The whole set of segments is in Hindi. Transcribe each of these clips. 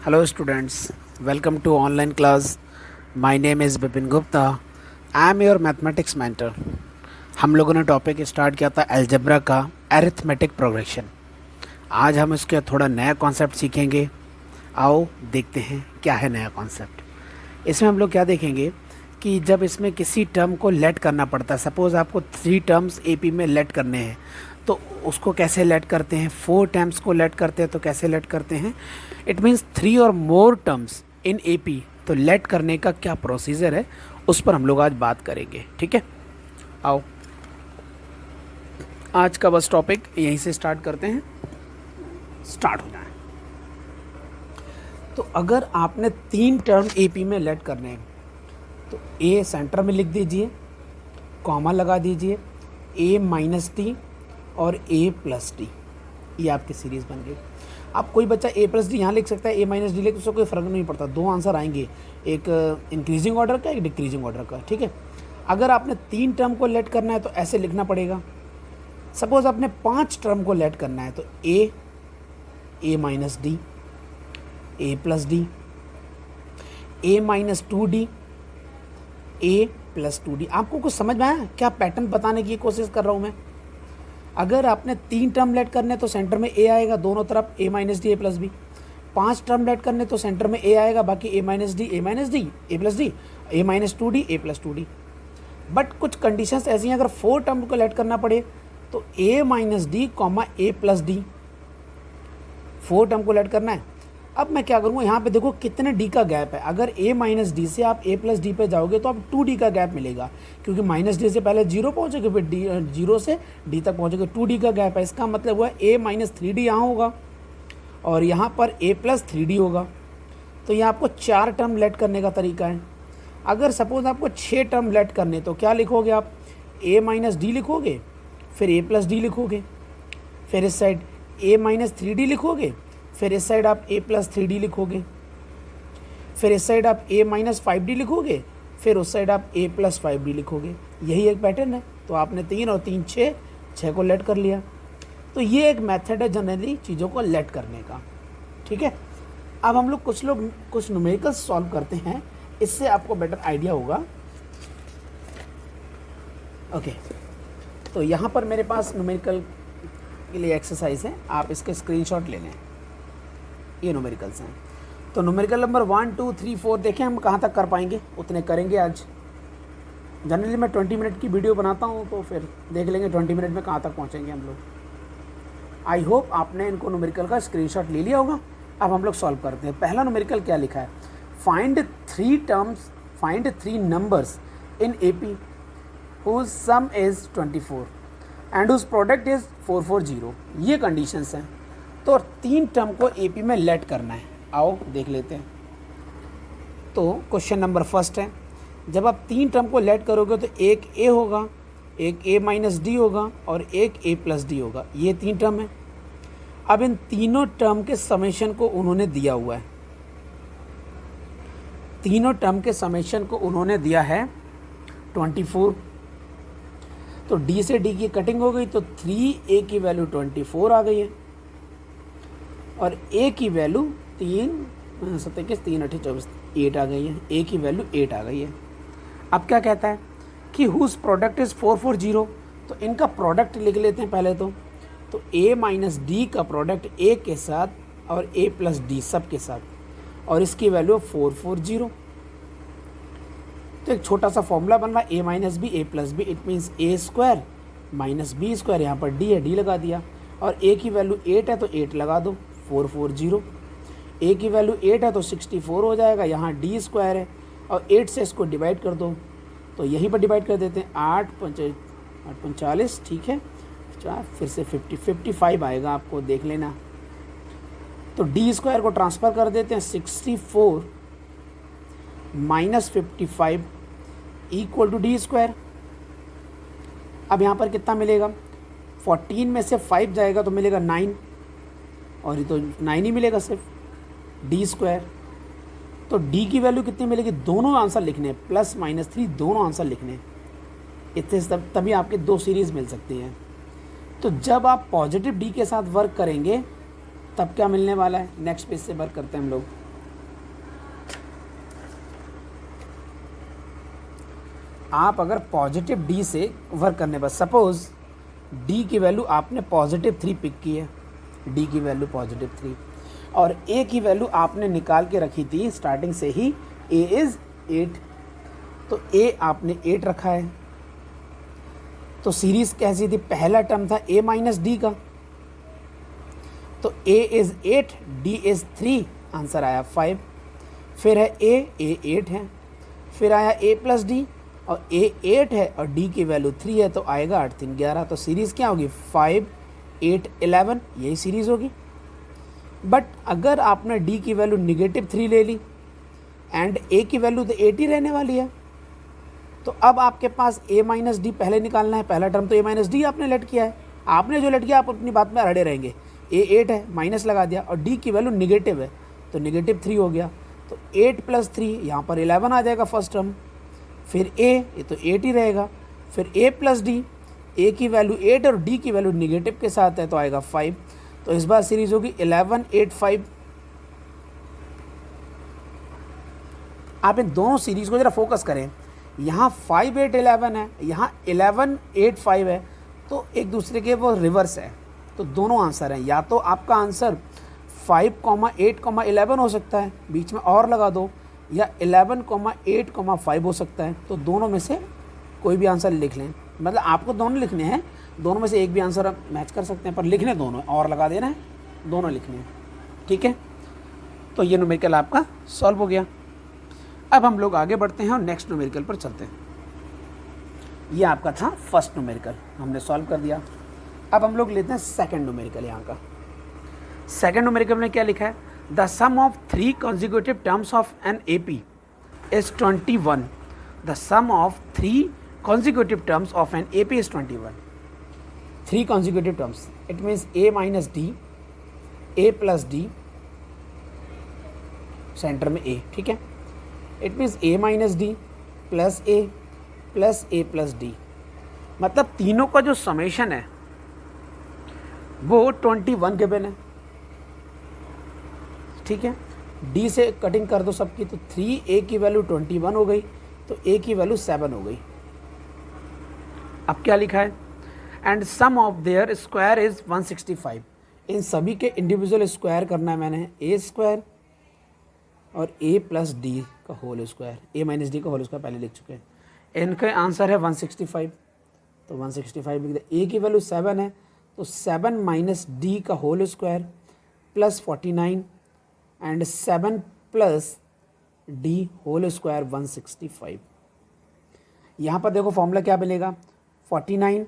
Hello students, welcome to online class. My name is Bipin Gupta. I am your mathematics mentor. हम लोगों ने टॉपिक स्टार्ट किया था अलजेब्रा का अरिथमेटिक प्रोग्रेशन। आज हम इसके थोड़ा नया कॉन्सेप्ट सीखेंगे। आओ देखते हैं क्या है नया कॉन्सेप्ट। इसमें हम लोग क्या देखेंगे कि जब इसमें किसी टर्म को लेट करना पड़ता है, सपोज़ आपको 3 टर्म्स एपी में लेट करने हैं तो उसको कैसे लेट करते हैं, 4 टर्म्स को लेट करते हैं तो कैसे लेट करते हैं। इट मीन्स 3 और मोर टर्म्स इन एपी, तो लेट करने का क्या प्रोसीजर है उस पर हम लोग आज बात करेंगे। ठीक है, आओ आज का बस टॉपिक यहीं से स्टार्ट करते हैं। स्टार्ट हो जाए। तो अगर आपने 3 टर्म एपी में लेट करने हैं तो ए सेंटर में लिख दीजिए, कॉमा लगा दीजिए, ए माइनस टी और ए प्लस टी, ये आपकी सीरीज़ बन गई। अब कोई बच्चा ए प्लस डी यहाँ लिख सकता है, ए माइनस डी लिख, उससे कोई फ़र्क नहीं पड़ता। 2 आंसर आएंगे, एक इंक्रीजिंग ऑर्डर का, एक डिक्रीजिंग ऑर्डर का। ठीक है, अगर आपने 3 टर्म को लेट करना है तो ऐसे लिखना पड़ेगा। सपोज आपने 5 टर्म को लेट करना है तो ए minus D, A plus D, A minus 2d, A plus 2d। आपको कुछ समझ में आया क्या? पैटर्न बताने की कोशिश कर रहा हूँ मैं। अगर आपने 3 टर्म लेट करने तो सेंटर में ए आएगा, दोनों तरफ A minus D A plus B. 5 term let करने तो सेंटर में ए आएगा, बाकी A minus D A plus D, A minus 2d A plus 2d। But कुछ कंडीशंस ऐसी हैं, अगर 4 टर्म को लेट करना पड़े तो ए माइनस डी कॉमा ए प्लस डी, 4 टर्म को लेट करना है। अब मैं क्या करूँगा, यहाँ पे देखो कितने डी का गैप है। अगर ए माइनस डी से आप ए प्लस डी पे जाओगे तो आप 2d का गैप मिलेगा, क्योंकि माइनस डी से पहले 0 पहुँचोगे, फिर डी 0 से डी तक पहुँचोगे, 2d का गैप है। इसका मतलब हुआ ए माइनस 3d यहाँ होगा और यहाँ पर ए प्लस 3d होगा। तो ये आपको 4 टर्म लेट करने का तरीका है। अगर सपोज आपको 6 टर्म लेट करने तो क्या लिखोगे आप, ए माइनस डी लिखोगे, फिर ए प्लस डी लिखोगे, फिर इस साइड ए माइनस 3d लिखोगे, फिर इस साइड आप a प्लस 3d लिखोगे, फिर इस साइड आप a माइनस 5d लिखोगे, फिर उस साइड आप a प्लस 5d लिखोगे। यही एक पैटर्न है। तो आपने 3 और 3 6 को लेट कर लिया। तो ये एक मेथड है जनरली चीज़ों को लेट करने का। ठीक है, अब हम लोग कुछ न्यूमेरिकल्स सॉल्व करते हैं, इससे आपको बेटर आइडिया होगा। ओके, तो यहाँ पर मेरे पास न्यूमेरिकल के लिए एक्सरसाइज है, आप इसके स्क्रीनशॉट ले लें। ये न्यूमेरिकल्स हैं। तो न्यूमेरिकल नंबर 1 2 3 4 देखें हम कहाँ तक कर पाएंगे, उतने करेंगे आज। जनरली मैं 20 मिनट की वीडियो बनाता हूँ, तो फिर देख लेंगे 20 मिनट में कहाँ तक पहुँचेंगे हम लोग। आई होप आपने इनको न्यूमेरिकल का स्क्रीनशॉट ले लिया होगा। अब हम लोग सॉल्व करते हैं। पहला न्यूमेरिकल क्या लिखा है, find 3 numbers in AP whose some is 24 and whose product is 440। ये कंडीशंस हैं। तो 3 टर्म को एपी में लेट करना है। आओ देख लेते हैं। तो क्वेश्चन नंबर फर्स्ट है, जब आप 3 टर्म को लेट करोगे तो एक ए होगा, एक ए माइनस डी होगा और एक ए प्लस डी होगा। ये 3 टर्म है। अब इन तीनों टर्म के समेशन को उन्होंने दिया हुआ है। तीनों टर्म के समेशन को उन्होंने दिया है 24। तो डी से डी की कटिंग हो गई तो 3a की वैल्यू 24 आ गई है और a की वैल्यू 3 27 3 8 24 8 आ गई है। a की वैल्यू 8 आ गई है। अब क्या कहता है कि हुज प्रोडक्ट इज़ 440। तो इनका प्रोडक्ट लिख लेते हैं पहले। तो a माइनस डी का प्रोडक्ट a के साथ और a प्लस डी सब के साथ, और इसकी वैल्यू 440। तो एक छोटा सा फॉर्मूला बन रहा है, a minus B A plus B, it means a square minus B square. यहाँ पर d है, d लगा दिया, और a की वैल्यू 8 है तो 8 लगा दो, 440। a की वैल्यू 8 है तो 64 हो जाएगा, यहाँ d स्क्वायर है और 8 से इसको डिवाइड कर दो। तो यहीं पर डिवाइड कर देते हैं, 8 45, ठीक है, फिर से 55 आएगा, आपको देख लेना। तो d स्क्वायर को ट्रांसफ़र कर देते हैं, 64 minus 55 equal to D square. अब यहाँ पर कितना मिलेगा, 14 में से 5 जाएगा तो मिलेगा 9, और ये तो 9 ही मिलेगा सिर्फ, डी स्क्वायर। तो डी की वैल्यू कितनी मिलेगी, दोनों आंसर लिखने हैं, प्लस माइनस 3 दोनों आंसर लिखने हैं। इतने तभी आपके 2 सीरीज़ मिल सकती हैं। तो जब आप पॉजिटिव डी के साथ वर्क करेंगे तब क्या मिलने वाला है, नेक्स्ट पेज से वर्क करते हैं हम लोग। आप अगर पॉजिटिव डी से वर्क करने पर, सपोज डी की वैल्यू आपने पॉजिटिव 3 पिक की है, डी की वैल्यू पॉजिटिव 3, और ए की वैल्यू आपने निकाल के रखी थी स्टार्टिंग से ही, ए इज़ 8, तो ए आपने 8 रखा है। तो सीरीज़ कैसी थी, पहला टर्म था ए माइनस डी का, तो A is 8, D is 3, answer आया 5। फिर है ए 8 है, फिर आया ए प्लस डी, और ए 8 है और डी की वैल्यू 3 है, तो आएगा 8 3 11। तो सीरीज़ क्या होगी, 5 8 11, यही सीरीज़ होगी। बट अगर आपने डी की वैल्यू -3 ले ली एंड ए की वैल्यू तो 8 ही रहने वाली है, तो अब आपके पास ए माइनस डी पहले निकालना है। पहला टर्म तो ए माइनस डी आपने लेट किया है, आपने जो लेट किया आप अपनी बात में अड़े रहेंगे। ए 8 है, माइनस लगा दिया, और डी की वैल्यू नेगेटिव है तो -3 हो गया, तो 8 + 3 यहाँ पर 11 आ जाएगा फर्स्ट टर्म। फिर ये तो 8 ही रहेगा, फिर ए प्लस डी, ए की वैल्यू 8 और डी की वैल्यू नेगेटिव के साथ है तो आएगा 5। तो इस बार सीरीज होगी 11 8 5। आप इन दोनों सीरीज को जरा फोकस करें, यहाँ 5 8 11 है, यहाँ 11 8 5 है, तो एक दूसरे के वो रिवर्स है, तो दोनों आंसर हैं। या तो आपका आंसर 5, 8, 11 हो सकता है, बीच में और लगा दो, या 11, 8, 5 हो सकता है, तो दोनों में से कोई भी आंसर लिख लें। मतलब आपको दोनों लिखने हैं, दोनों में से एक भी आंसर आप मैच कर सकते हैं, पर लिखने दोनों और लगा देना है, दोनों लिखने हैं, ठीक है। तो ये न्यूमेरिकल आपका सॉल्व हो गया। अब हम लोग आगे बढ़ते हैं और नेक्स्ट न्यूमेरिकल पर चलते हैं। ये आपका था फर्स्ट न्यूमेरिकल, हमने सॉल्व कर दिया। अब हम लोग लेते हैं सेकंड न्यूमेरिकल। यहाँ का सेकंड न्यूमेरिकल में क्या लिखा है, the sum of 3 consecutive terms of an AP is 21। The sum of 3 consecutive terms of an AP is 21। 3 consecutive terms, it means A minus D, A plus D, centre में A, ठीक है। It means A minus D plus A plus A plus D, मतलब तीनों का जो समेशन है वो 21 गिवन है, ठीक है। D से कटिंग कर दो सबकी, तो 3A की वैल्यू 21 हो गई, तो A की वैल्यू 7 हो गई। अब क्या लिखा है, and sum of their square is 165। इन सभी के इंडिविजुअल स्क्वायर करना है मैंने, A स्क्वायर और A प्लस डी का whole square, A minus D का होल स्क्वायर पहले लिख चुके हैं। इनका आंसर है 165, तो 165 लिख दे। A की वैल्यू 7 है, तो 7 माइनस डी का whole square plus 49 and 7 plus D whole square 165। यहाँ पर देखो फॉर्मूला क्या मिलेगा, 49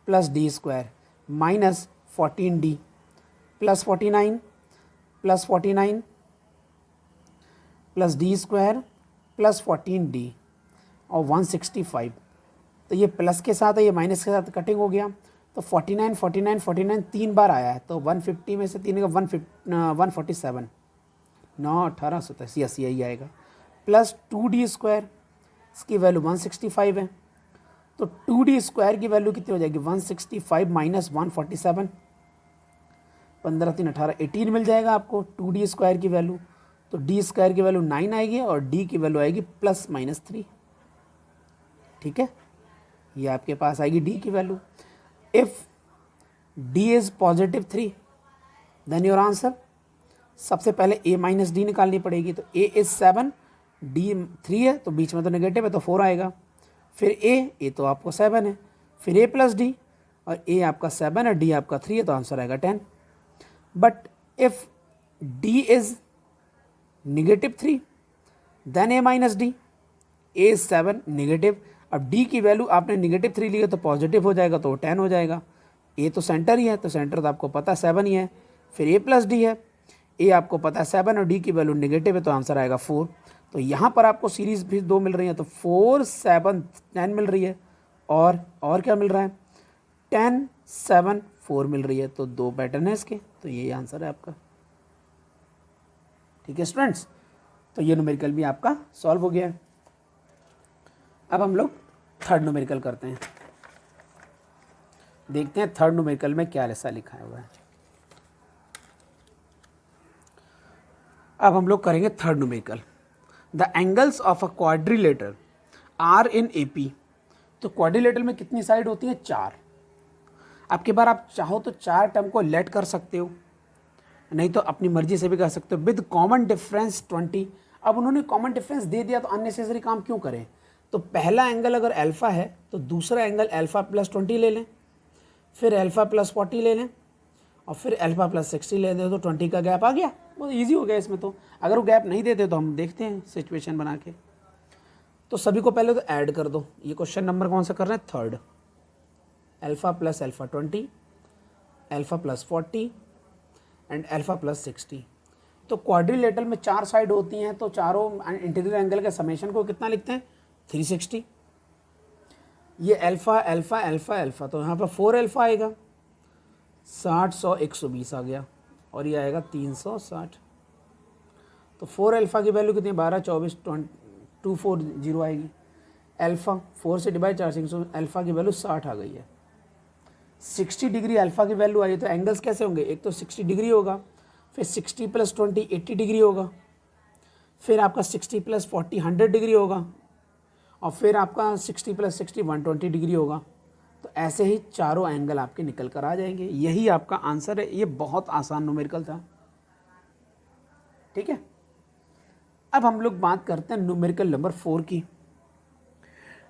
plus D square minus 14d plus 49 plus 49 plus D square plus 14d और 165। तो ये प्लस के साथ है, ये माइनस के साथ कटिंग हो गया, तो 49 49 49 3 बार आया है, तो 150 में से 3 का 147, 9 18 87 80 यही आएगा, प्लस 2d स्क्वायर, इसकी वैल्यू 165 है, तो 2d स्क्वायर की वैल्यू कितनी हो जाएगी, 165 माइनस 147, 15 3 18 18 मिल जाएगा आपको 2d स्क्वायर की वैल्यू। तो d स्क्वायर की वैल्यू 9 आएगी और d की वैल्यू आएगी +-3, ठीक है। ये आपके पास आएगी d की value. If d is +3 then your answer, सबसे पहले a माइनस डी निकालनी पड़ेगी, तो a इज़ 7, d 3 है, तो बीच में तो नेगेटिव है तो 4 आएगा। फिर a तो आपको 7 है, फिर a प्लस डी, और a आपका 7 है, d आपका 3 है, तो आंसर आएगा 10। But if d is -3 then a minus D, a is 7 negative, अब d की वैल्यू आपने -3 ली है तो पॉजिटिव हो जाएगा, तो 10 हो जाएगा। a तो सेंटर ही है, तो सेंटर तो आपको पता 7 ही है। फिर a प्लस डी है, a आपको पता है 7 और d की वैल्यू नेगेटिव है, तो आंसर आएगा 4। तो यहाँ पर आपको सीरीज भी 2 मिल रही है, तो 4 7 10 मिल रही है, और क्या मिल रहा है, 10 7 4 मिल रही है, तो 2 पैटर्न है इसके, तो यही आंसर है आपका, ठीक है स्टूडेंट्स। तो ये न्यूमेरिकल भी आपका सॉल्व हो गया है। अब हम लोग थर्ड न्यूमेरिकल करते हैं, देखते हैं थर्ड न्यूमेरिकल में क्या ऐसा लिखा हुआ है। अब हम लोग करेंगे third numerical, the angles of a quadrilateral are in AP तो क्वाड्रिलेटरल में कितनी साइड होती है? 4। अब की बार आप चाहो तो 4 टर्म को लेट कर सकते हो, नहीं तो अपनी मर्जी से भी कर सकते हो। With common difference 20। अब उन्होंने कॉमन डिफरेंस दे दिया तो अननेसेसरी काम क्यों करें। तो पहला एंगल अगर अल्फा है तो दूसरा एंगल अल्फा प्लस 20 ले लें, फिर अल्फा प्लस 40 ले लें, और फिर अल्फा प्लस 60 ले दें, तो 20 का गैप आ गया। बहुत ईजी हो गया इसमें। तो अगर वो गैप नहीं देते तो हम देखते हैं सिचुएशन बना के। तो सभी को पहले तो ऐड कर दो। ये क्वेश्चन नंबर कौन सा कर रहे हैं? 3rd। Alpha plus alpha 20, alpha plus 40 and alpha plus 60। तो क्वाड्रिलेटरल में 4 साइड होती हैं, तो चारों इंटीरियर एंगल के समेशन को कितना लिखते हैं? 360। ये अल्फा अल्फा अल्फा अल्फा, तो यहाँ पर 4 अल्फा आएगा, 60 100 120 आ गया, और ये आएगा 360। तो 4 अल्फा की वैल्यू कितनी? 12 24 240 आएगी। अल्फा 4 से डिवाइड 4 600, अल्फा की वैल्यू 60 आ गई है। 60 डिग्री अल्फा की वैल्यू आई, तो एंगल्स कैसे होंगे? एक तो 60 डिग्री होगा, फिर 60 + 20 80 डिग्री होगा, फिर आपका 60 + 40 100 डिग्री होगा, और फिर आपका 60 + 60 120 डिग्री होगा। तो ऐसे ही चारों एंगल आपके निकल कर आ जाएंगे। यही आपका आंसर है। ये बहुत आसान न्यूमेरिकल था। ठीक है, अब हम लोग बात करते हैं न्यूमेरिकल नंबर 4 की।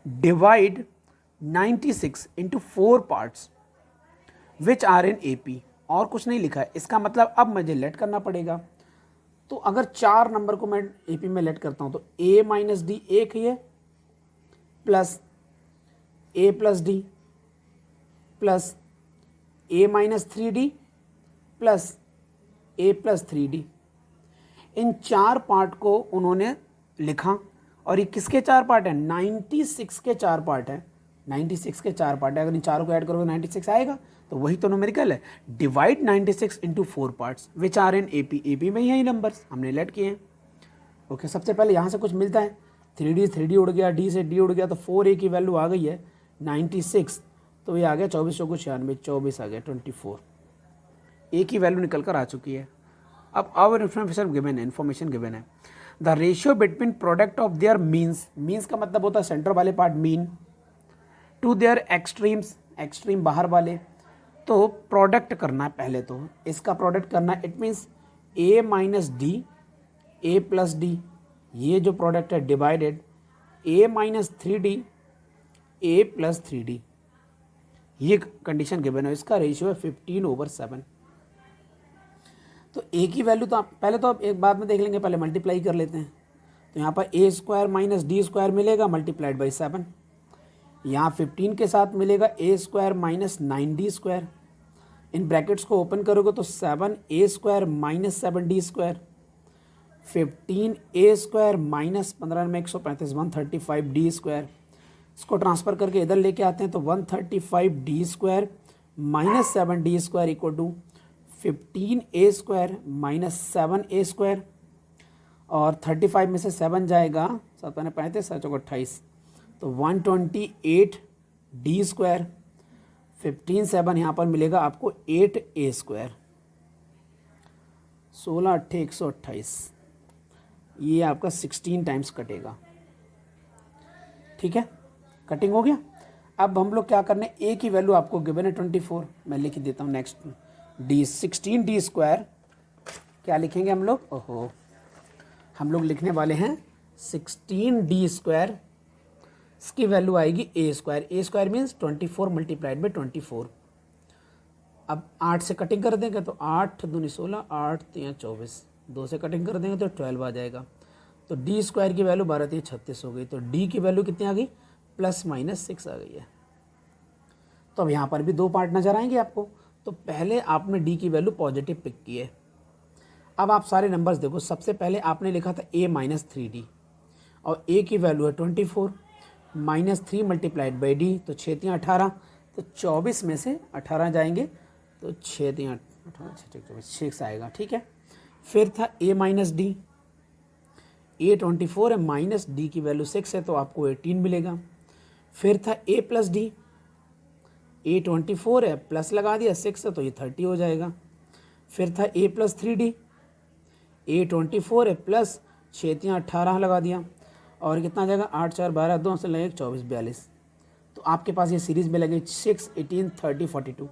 Divide 96 into 4 parts which are in AP। और कुछ नहीं लिखा है, इसका मतलब अब मुझे लेट करना पड़ेगा। तो अगर 4 नंबर को मैं AP में लेट करता हूं तो A - D एक ही है, plus A + D plus A - 3D plus A + 3D। In 4 part को उन्होंने लिखा, और ये किसके 4 पार्ट हैं? 96 के 4 पार्ट हैं। 96 के 4 पार्ट है। अगर इन चारों को ऐड करोगे 96 आएगा, तो वही तो न्यूमेरिकल है। Divide 96 into 4 parts which are in AP में यही नंबर्स हमने लेट किए हैं। ओके, सबसे पहले यहाँ से कुछ मिलता है, 3D उड़ गया, D से D उड़ गया, तो 4A की वैल्यू आ गई है 96, तो ये आ गया 24 चौको 96, 24 आ गया 24। A की वैल्यू निकल कर आ चुकी है। अब आवर इन्फॉर्मेशन गिवन है। The ratio between product of their means का मतलब होता है सेंटर वाले part mean, to their extremes, extreme बाहर वाले। तो प्रोडक्ट करना है पहले, तो इसका प्रोडक्ट करना है। It means A - D A + D, ये जो प्रोडक्ट है divided A - 3D A + 3D, ये कंडीशन गिवन है। इसका रेशियो है 15/7। तो A की वैल्यू तो आप पहले तो आप एक बात में देख लेंगे, पहले मल्टीप्लाई कर लेते हैं। तो यहाँ पर A² - D² मिलेगा मल्टीप्लाइड बाई 7। यहाँ 15 के साथ मिलेगा A² - 9D²। इन ब्रैकेट्स को ओपन करोगे तो 7A² - 7D², 15A² - 15 में 135 135D²। इसको ट्रांसफ़र करके इधर लेके आते हैं तो 135D² - 7D² equal to 15A² - 7A², और 35 में से 7 जाएगा, 7 × 35 7 × 28, तो 128D²। 15 7 यहाँ पर मिलेगा आपको 8A²। 16 8 128, ये आपका 16 टाइम्स कटेगा। ठीक है, कटिंग हो गया। अब हम लोग क्या करने, A की वैल्यू आपको गिवन है 24, मैं लिख देता हूँ नेक्स्ट। D 16D², क्या लिखेंगे हम लोग? ओहो, हम लोग लिखने वाले हैं 16D², इसकी वैल्यू आएगी A² मीन्स 24 मल्टीप्लाइड बाई 24। अब 8 से कटिंग कर देंगे तो 8 दूनी 16, 8 3 24, 2 से कटिंग कर देंगे तो 12 आ जाएगा। तो D² की वैल्यू 12 3 36 हो गई। तो D की वैल्यू कितनी आ गई? +- 6 आ गई है। तो अब यहाँ पर भी 2 पार्ट नज़र आएंगे आपको। तो पहले आपने D की वैल्यू पॉजिटिव पिक की है। अब आप सारे नंबर्स देखो, सबसे पहले आपने लिखा था A - 3D, और A की वैल्यू है 24, -3 मल्टीप्लाइड बाई D, तो 6 3 18, तो 24 में से 18 जाएंगे तो 6 3 18 6 आएगा। ठीक है, फिर था A - D, A 24 है, माइनस D की वैल्यू 6 है, तो आपको 18 मिलेगा। फिर था A + D, A 24 है, प्लस लगा दिया 6 है, तो ये 30 हो जाएगा। फिर था A + 3D, A 24 है, प्लस 6 3 18 लगा दिया, और कितना आ जाएगा? 8 4 12 2 से लगे 24 42, तो आपके पास ये सीरीज में लगे 6, 18, 30, 42।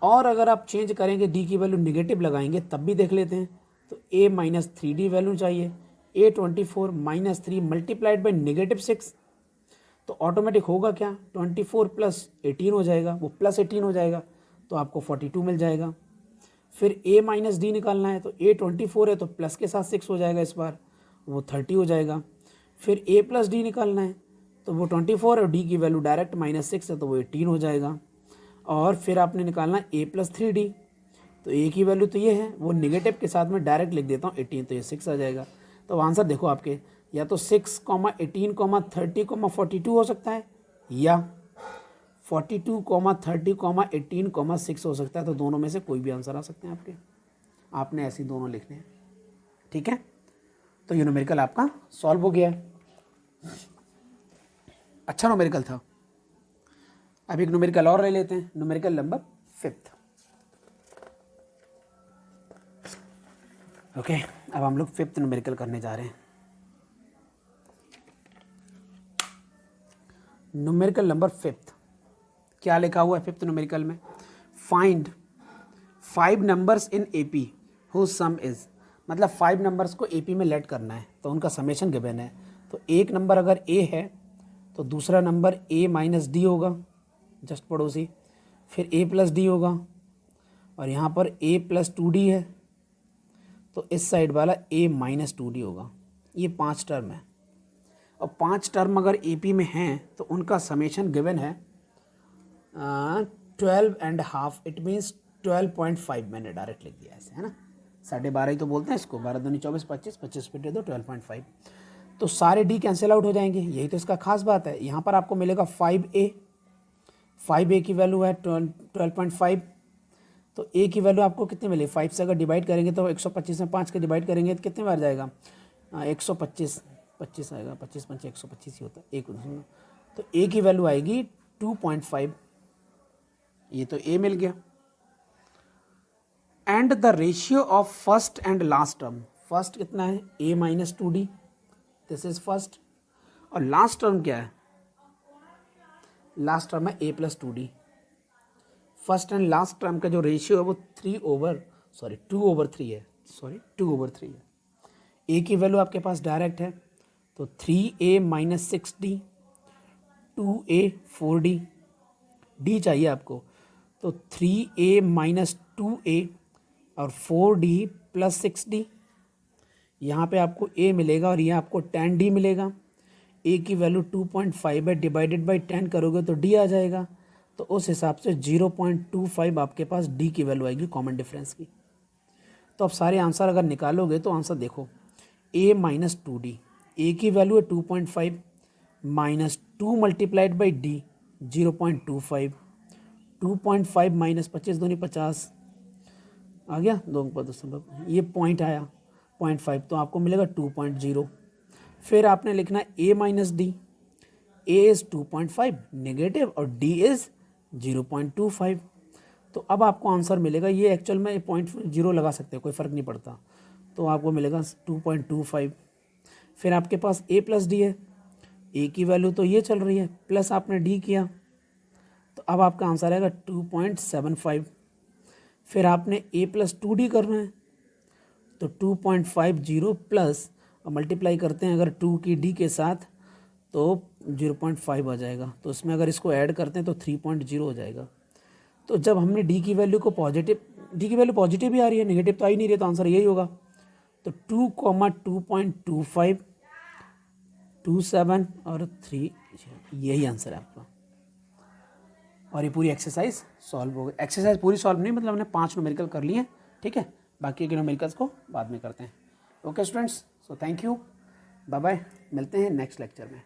और अगर आप चेंज करेंगे डी की वैल्यू नेगेटिव लगाएंगे तब भी देख लेते हैं। तो a माइनस 3d वैल्यू चाहिए, a24 माइनस 3 मल्टीप्लाइड बाई -6, तो ऑटोमेटिक होगा क्या, 24 प्लस 18 हो जाएगा, वो प्लस 18 हो जाएगा, तो आपको 42 मिल जाएगा। फिर a माइनस डी निकालना है, तो a24 है तो प्लस के साथ 6 हो जाएगा, इस बार वो 30 हो जाएगा। फिर a प्लस डी निकालना है, तो वो 24 है और d की वैल्यू डायरेक्ट -6 है तो वो 18 हो जाएगा। और फिर आपने निकालना a प्लस 3d, तो a की वैल्यू तो ये है, वो नेगेटिव के साथ में डायरेक्ट लिख देता हूँ 18, तो ये 6 आ जाएगा। तो आंसर देखो आपके या तो 6, 18, 30, 42 हो सकता है, या 42, 30, 18, 6 हो सकता है। तो दोनों में से कोई भी आंसर आ सकते हैं आपके, आपने ऐसे ही दोनों लिखने हैं। ठीक है, तो ये न्यूमेरिकल आपका सॉल्व हो गया है। अच्छा न्यूमेरिकल था। अब एक न्यूमेरिकल और ले लेते हैं, न्यूमेरिकल नंबर 5। ओके, अब हम लोग 5th न्यूमेरिकल करने जा रहे हैं। न्यूमेरिकल नंबर 5, क्या लिखा हुआ है 5th न्यूमेरिकल में, find 5 numbers in AP whose sum is, मतलब 5 नंबर्स को AP में लेट करना है, तो उनका समेशन गिवन है। तो एक नंबर अगर A है तो दूसरा नंबर A माइनस डी होगा, जस्ट पड़ोसी, फिर A प्लस डी होगा, और यहाँ पर A प्लस 2D है, तो इस साइड वाला A माइनस 2D होगा। ये 5 टर्म है, और 5 टर्म अगर AP में हैं तो उनका समेशन गिवन है 12.5, इट मीन्स 12.5, मैंने डायरेक्ट लिख दिया ऐसे, है ना, 12.5 ही तो बोलते हैं इसको, 12 दूनी 24, 25, 25 पे दे दो 12.5, तो सारे D कैंसिल आउट हो जाएंगे। यही तो इसका खास बात है। यहाँ पर आपको मिलेगा 5A की वैल्यू है 12.5, तो A की वैल्यू आपको कितनी मिली, 5 से अगर डिवाइड करेंगे तो 125 में 5 के डिवाइड करेंगे तो कितने बार जाएगा, 125, 25 आएगा, 25 5 125 ही होता है, एक, तो A की वैल्यू आएगी 2.5, ये तो A मिल गया। And the ratio of first and last term, first कितना है A minus 2D, this is first, और लास्ट टर्म क्या है, लास्ट टर्म है A plus 2D। First and last term का जो रेशियो है वो 2/3 है, A की वैल्यू आपके पास डायरेक्ट है, तो 3A minus 6D, 2A 4D, D चाहिए आपको, तो 3A माइनस 2A और 4D प्लस 6D, यहाँ पे आपको A मिलेगा और यहाँ आपको 10D मिलेगा। A की वैल्यू 2.5 है, डिवाइडेड बाई 10 करोगे तो D आ जाएगा, तो उस हिसाब से 0.25 आपके पास D की वैल्यू आएगी कॉमन डिफरेंस की। तो अब सारे आंसर अगर निकालोगे तो आंसर देखो, A माइनस 2D, A की वैल्यू है 2.5 minus 2 multiplied by D 0.25, 2.5 minus 25 दूनी 50 आ गया, 2 ये पॉइंट आया 0.5, तो आपको मिलेगा 2.0। फिर आपने लिखना A minus D, A is 2.5 negative और D इज़ 0.25, तो अब आपको आंसर मिलेगा, ये एक्चुअल में 0.0 लगा सकते हैं, कोई फ़र्क नहीं पड़ता, तो आपको मिलेगा 2.25। फिर आपके पास A प्लस डी है, A की वैल्यू तो ये चल रही है, प्लस आपने D किया, तो अब आपका आंसर आएगा 2.75। फिर आपने A प्लस 2D करना है, तो 2.50 प्लस और मल्टीप्लाई करते हैं अगर 2 की D के साथ तो 0.5 आ जाएगा, तो इसमें अगर इसको ऐड करते हैं तो 3.0 हो जाएगा। तो जब हमने D की वैल्यू को पॉजिटिव, D की वैल्यू पॉजिटिव ही आ रही है, नेगेटिव तो आ ही नहीं रही है, तो आंसर यही होगा। तो 2,2.25, 27 और 3, यही आंसर है आपका। और ये पूरी एक्सरसाइज सॉल्व हो गई। एक्सरसाइज पूरी सॉल्व नहीं, मतलब हमने 5 न्यूमेरिकल कर लिए, ठीक है, बाकी के न्यूमेरिकल्स को बाद में करते हैं। Okay students, so thank you, bye bye, मिलते हैं नेक्स्ट लेक्चर में।